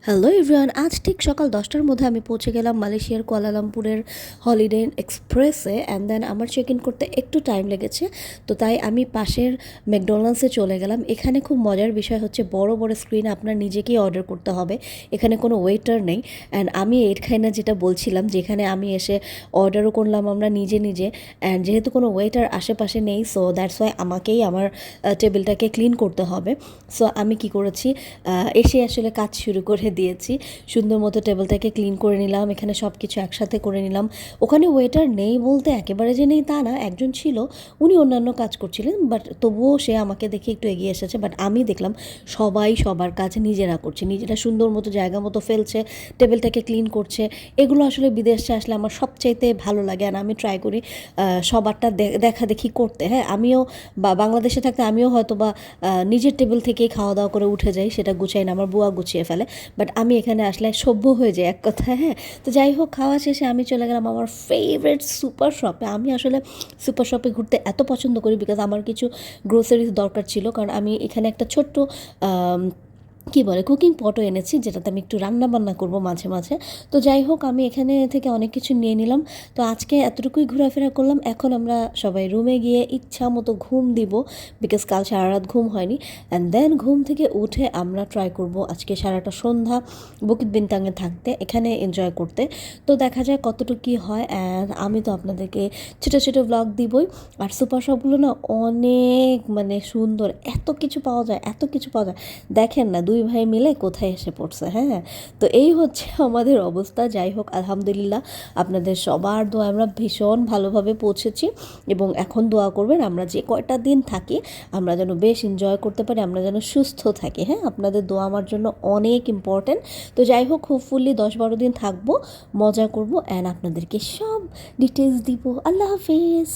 Hello everyone, আজ ঠিক সকাল 10টার মধ্যে আমি পৌঁছে গেলাম মালয়েশিয়ার কুয়ালালামপুরের হলিডে এক্সপ্রেসে। অ্যান্ড দেন আমার চেক ইন করতে একটু টাইম লেগেছে, তো তাই আমি পাশের ম্যাকডোনাল্ডসে চলে গেলাম। এখানে খুব মজার বিষয় হচ্ছে বড় বড় স্ক্রিনে আপনার নিজেকেই অর্ডার করতে হবে, এখানে কোনো ওয়েটার নেই। অ্যান্ড আমি এখানে যেটা বলছিলাম, যেখানে আমি এসে অর্ডারও করলাম আমরা নিজে নিজে, অ্যান্ড যেহেতু কোনো ওয়েটার আশেপাশে নেই, সো দ্যাটস ওয়াই আমাকেই আমার টেবিলটাকে ক্লিন করতে হবে। সো আমি কি করেছি, এসে আসলে কাজ শুরু করে দিয়েছি। সুন্দর মতো টেবিলটাকে ক্লিন করে নিলাম, এখানে সব কিছু একসাথে করে নিলাম। ওখানে ওয়েটার নেই বলতে একেবারে যে নেই তা না, একজন ছিল, উনি অন্যান্য কাজ করছিলেন, বাট তবুও সে আমাকে দেখে একটু এগিয়ে এসেছে। বাট আমি দেখলাম সবাই সবার কাজ নিজেরা করছে, নিজেরা সুন্দর মতো জায়গা মতো ফেলছে, টেবিলটাকে ক্লিন করছে। এগুলো আসলে বিদেশে আসলে আমার সবচাইতে ভালো লাগে। আর আমি ট্রাই করি সবারটা দেখা দেখি করতে। হ্যাঁ, আমিও বাংলাদেশে থাকতে আমিও হয়তো বা নিজের টেবিল থেকেই খাওয়া দাওয়া করে উঠে যাই, সেটা গুছাই না, আমার বুয়া গুছিয়ে ফেলে। বাট আমি এখানে আসলে সভ্য হয়ে যাই এক কথায়। হ্যাঁ, তো যাই হোক, খাওয়া শেষে আমি চলে গেলাম আমার ফেভারিট সুপার শপে। আমি আসলে সুপার শপে ঘুরতে এত পছন্দ করি বিকজ আমার কিছু গ্রোসারিজ দরকার ছিল, কারণ আমি এখানে একটা ছোট্ট কী বলে কুকিং পটও এনেছি, যেটাতে আমি একটু রান্না বান্না করবো মাঝে মাঝে। তো যাই হোক, আমি এখানে থেকে অনেক কিছু নিয়ে নিলাম। তো আজকে এতটুকুই ঘোরাফেরা করলাম। এখন আমরা সবাই রুমে গিয়ে ইচ্ছা মতো ঘুম দিব, বিকজ কাল সারা রাত ঘুম হয়নি। অ্যান্ড দেন ঘুম থেকে উঠে আমরা ট্রাই করব আজকে সারাটা সন্ধ্যা বুকিত বিনতাঙে থাকতে, এখানে এনজয় করতে। তো দেখা যায় কতটুকু কী হয়। অ্যান্ড আমি তো আপনাদেরকে ছোটো ছোটো ব্লগ দিবই। আর সুপার শপগুলো না অনেক সুন্দর, এত কিছু পাওয়া যায়, এত কিছু পাওয়া যায়। দেখেন না দুই ভাই মিলে কোথায় এসে পড়ছে। হ্যাঁ, তো এই হচ্ছে আমাদের অবস্থা। যাই হোক, আলহামদুলিল্লাহ আপনাদের সবার দোয়া আমরা ভীষণ ভালোভাবে পৌঁছেছি। এবং এখন দোয়া করবেন আমরা যে কয়টা দিন থাকি আমরা যেন বেশ এনজয় করতে পারি, আমরা যেন সুস্থ থাকি। হ্যাঁ, আপনাদের দোয়া আমার জন্য অনেক ইম্পর্ট্যান্ট। তো যাই হোক, হোপফুলি 10-12 দিন থাকবো, মজা করবো, অ্যান্ড আপনাদেরকে সব ডিটেলস দিব। আল্লাহ হাফিজ।